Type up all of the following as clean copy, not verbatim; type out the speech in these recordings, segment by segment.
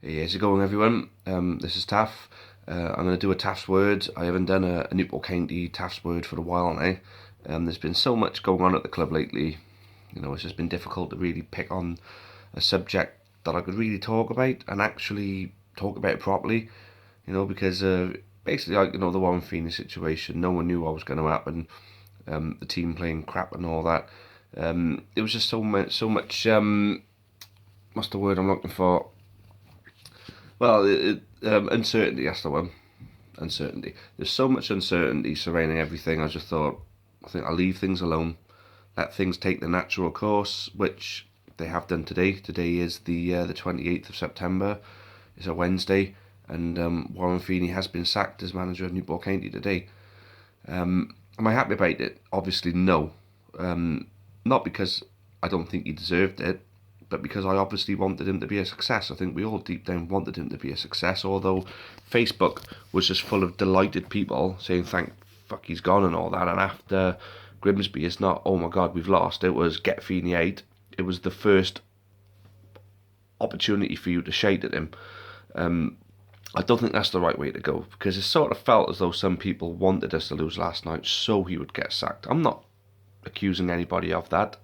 Hey, how's it going, everyone? This is Taff. I'm going to do a Taffs word. I haven't done a Newport County Taffs word for a while now. There's been so much going on at the club lately. It's just been difficult to really pick on a subject that I could really talk about and actually talk about it properly. Because basically, like, the Warren Feeney situation, no one knew what was going to happen. The team playing crap and all that. It was just so much. What's the word I'm looking for? Well, uncertainty, that's the one. Uncertainty. There's so much uncertainty surrounding everything. I think I'll leave things alone. Let things take the natural course, which they have done today. Today is the 28th of September. It's a Wednesday, and Warren Feeney has been sacked as manager of Newport County today. Am I happy about it? Obviously, no. Not because I don't think he deserved it, but because I obviously wanted him to be a success. I think we all deep down wanted him to be a success, although Facebook was just full of delighted people saying thank fuck he's gone and all that. And after Grimsby, it's not, oh my god, we've lost. It was get Feeney out. It was the first opportunity for you to shade at him. I don't think that's the right way to go, because it sort of felt as though some people wanted us to lose last night so he would get sacked. I'm not accusing anybody of that,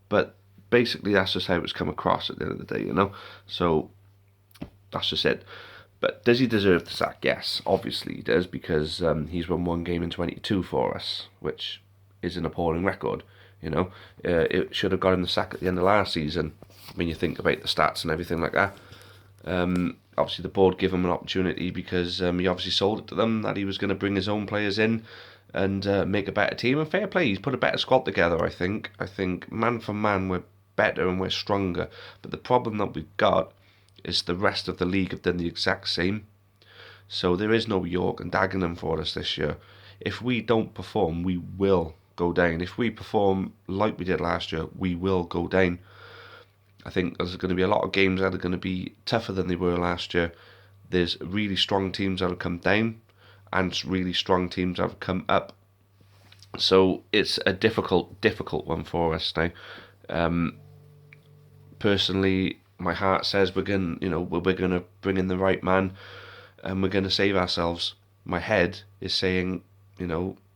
but basically that's just how it's come across at the end of the day. So that's just it. But does he deserve the sack? Yes, obviously he does, because he's won one game in 22 for us, which is an appalling record. It should have got him the sack at the end of last season when you think about the stats and everything like that. Obviously the board gave him an opportunity because he obviously sold it to them that he was going to bring his own players in and make a better team. And fair play, he's put a better squad together. I think man for man we're better and we're stronger. But the problem that we've got is the rest of the league have done the exact same. So there is no York and Dagenham for us this year. If we don't perform, we will go down. If we perform like we did last year, we will go down. I think there's going to be a lot of games that are going to be tougher than they were last year. There's really strong teams that have come down and really strong teams that have come up. So it's a difficult one for us now. Personally, my heart says we're going to bring in the right man and we're going to save ourselves. My head is saying,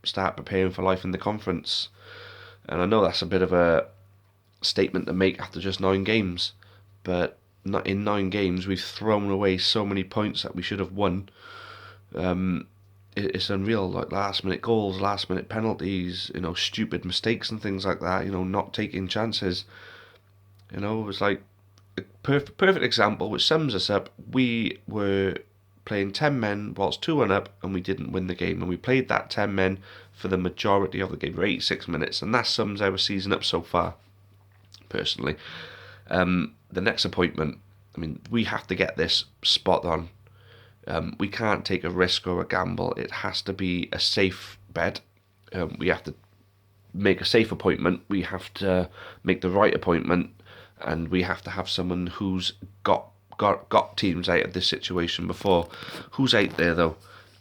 start preparing for life in the conference. And I know that's a bit of a statement to make after just 9 games, but not in 9 games we've thrown away so many points that we should have won. It's unreal, like last minute goals, last minute penalties, stupid mistakes and things like that, not taking chances. It was like a perfect example which sums us up. We were playing 10 men whilst 2-1 up and we didn't win the game, and we played that 10 men for the majority of the game for 86 minutes, and that sums our season up so far. Personally, the next appointment, we have to get this spot on. We can't take a risk or a gamble. It has to be a safe bet. We have to make a safe appointment. We have to make the right appointment, and we have to have someone who's got teams out of this situation before. Who's out there though?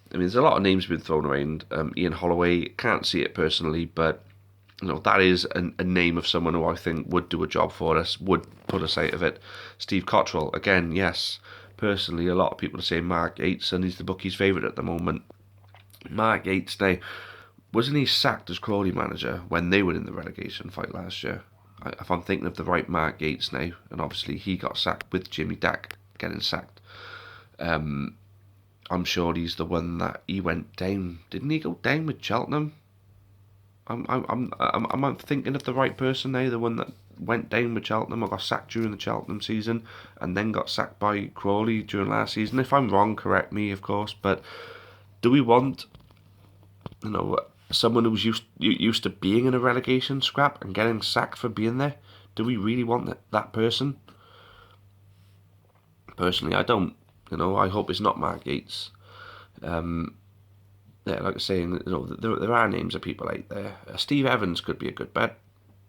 There's a lot of names been thrown around. Ian Holloway, can't see it personally, but that is a name of someone who I think would do a job for us, would put us out of it. Steve Cottrell, again, yes. Personally, a lot of people are saying Mark Yates, and he's the bookie's favourite at the moment. Mark Yates, now, wasn't he sacked as Crawley manager when they were in the relegation fight last year? If I'm thinking of the right Mark Yates now, and obviously he got sacked with Jimmy Dack getting sacked. I'm sure he's the one that he went down. Didn't he go down with Cheltenham? I'm thinking of the right person now, the one that went down with Cheltenham or got sacked during the Cheltenham season and then got sacked by Crawley during last season. If I'm wrong, correct me, of course, but do we want, someone who's used to being in a relegation scrap and getting sacked for being there? Do we really want that person? Personally, I don't. I hope it's not Mark Yates. Yeah, like I was saying, there are names of people out there. Steve Evans could be a good bet.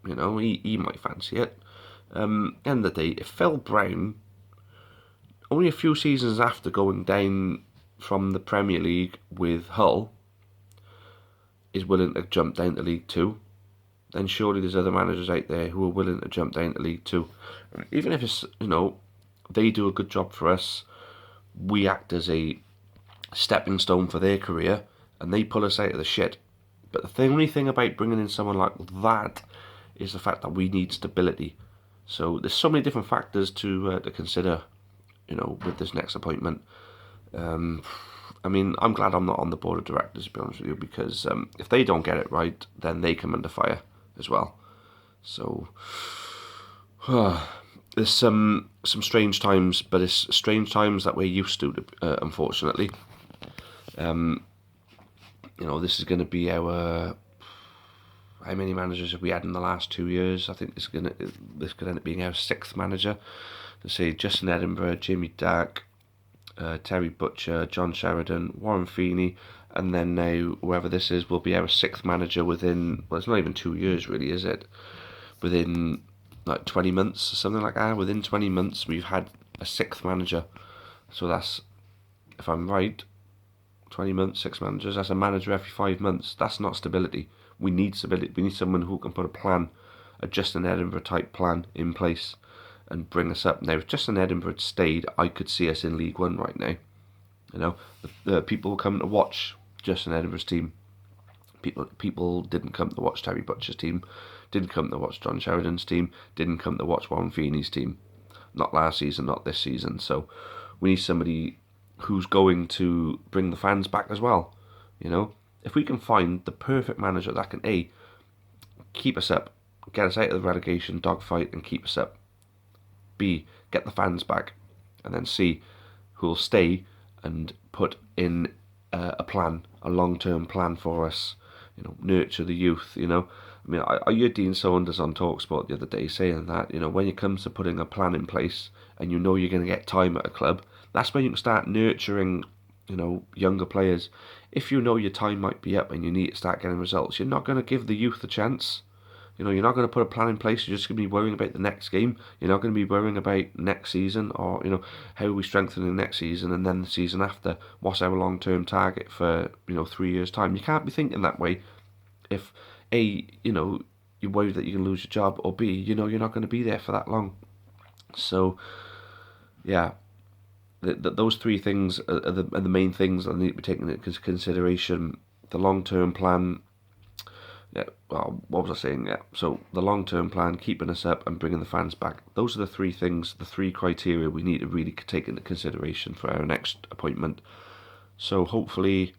He might fancy it. End of the day, if Phil Brown, only a few seasons after going down from the Premier League with Hull, is willing to jump down to League Two, then surely there's other managers out there who are willing to jump down to League Two. Even if it's, They do a good job for us. We act as a stepping stone for their career, and they pull us out of the shit. But the only thing about bringing in someone like that is the fact that we need stability. So there's so many different factors to consider, with this next appointment. I mean, I'm glad I'm not on the board of directors, to be honest with you, because if they don't get it right, then they come under fire as well. So there's some strange times, but it's strange times that we're used to, unfortunately. This is going to be our... How many managers have we had in the last 2 years? I think this could end up being our 6th manager. To say Justin Edinburgh, Jamie Dark, Terry Butcher, John Sheridan, Warren Feeney, and then now whoever this is will be our 6th manager within, well, it's not even 2 years really, is it? Within like 20 months or something like that. Within 20 months we've had a 6th manager. So that's, if I'm right, 20 months, 6 managers, that's a manager every 5 months. That's not stability. We need stability. We need someone who can put a plan, a Justin Edinburgh type plan in place and bring us up. Now, if Justin Edinburgh had stayed, I could see us in League One right now. The people come to watch Justin Edinburgh's team. People didn't come to watch Terry Butcher's team, didn't come to watch John Sheridan's team, didn't come to watch Warren Feeney's team. Not last season, not this season. So we need somebody who's going to bring the fans back as well. If we can find the perfect manager that can A, keep us up, get us out of the relegation dogfight and keep us up, B, get the fans back, and then C, who will stay and put in a plan, a long-term plan for us, nurture the youth. I mean, I heard Dean Saunders on TalkSport the other day saying that, when it comes to putting a plan in place and you're going to get time at a club, that's when you can start nurturing, younger players. If you know your time might be up and you need to start getting results, you're not going to give the youth a chance. You're not going to put a plan in place. You're just going to be worrying about the next game. You're not going to be worrying about next season or, how are we strengthening the next season and then the season after. What's our long-term target for, 3 years' time? You can't be thinking that way if, A, you're worried that you can lose your job, or B, you're not going to be there for that long. So, yeah. Those 3 things are the main things that need to be taken into consideration. The long-term plan, what was I saying? So the long-term plan, keeping us up and bringing the fans back. Those are the 3 things, the 3 criteria we need to really take into consideration for our next appointment. So hopefully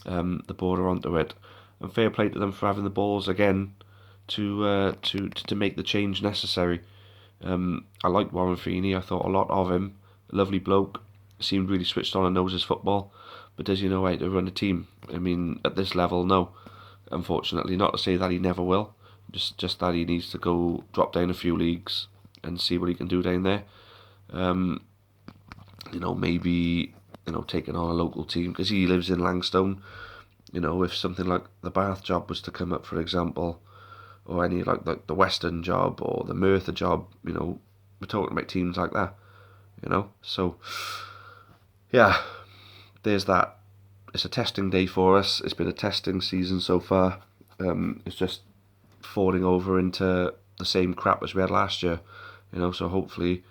the board are onto it. And fair play to them for having the balls again to make the change necessary. I liked Warren Feeney. I thought a lot of him. Lovely bloke, seemed really switched on and knows his football, but does he know how to run a team? I mean, at this level, no, unfortunately. Not to say that he never will, just that he needs to go drop down a few leagues and see what he can do down there. Maybe taking on a local team, because he lives in Langstone. If something like the Bath job was to come up, for example, or any like the Western job or the Merthyr job, we're talking about teams like that. So yeah, there's that. It's a testing day for us. It's been a testing season so far. It's just falling over into the same crap as we had last year, so hopefully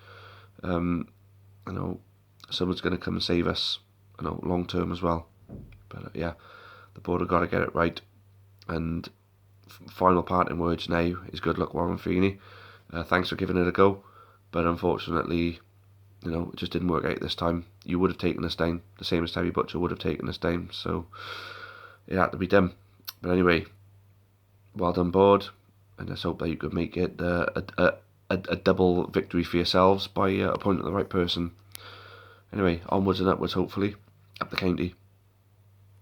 someone's going to come and save us, long term as well. But yeah, the board have got to get it right. And final parting words now is good luck, Warren Feeney. Thanks for giving it a go, but unfortunately, it just didn't work out this time. You would have taken us down, the same as Terry Butcher would have taken us down, so it had to be done. But anyway, well done, board, and let's hope that you could make it a double victory for yourselves by appointing the right person. Anyway, onwards and upwards, hopefully, up the county.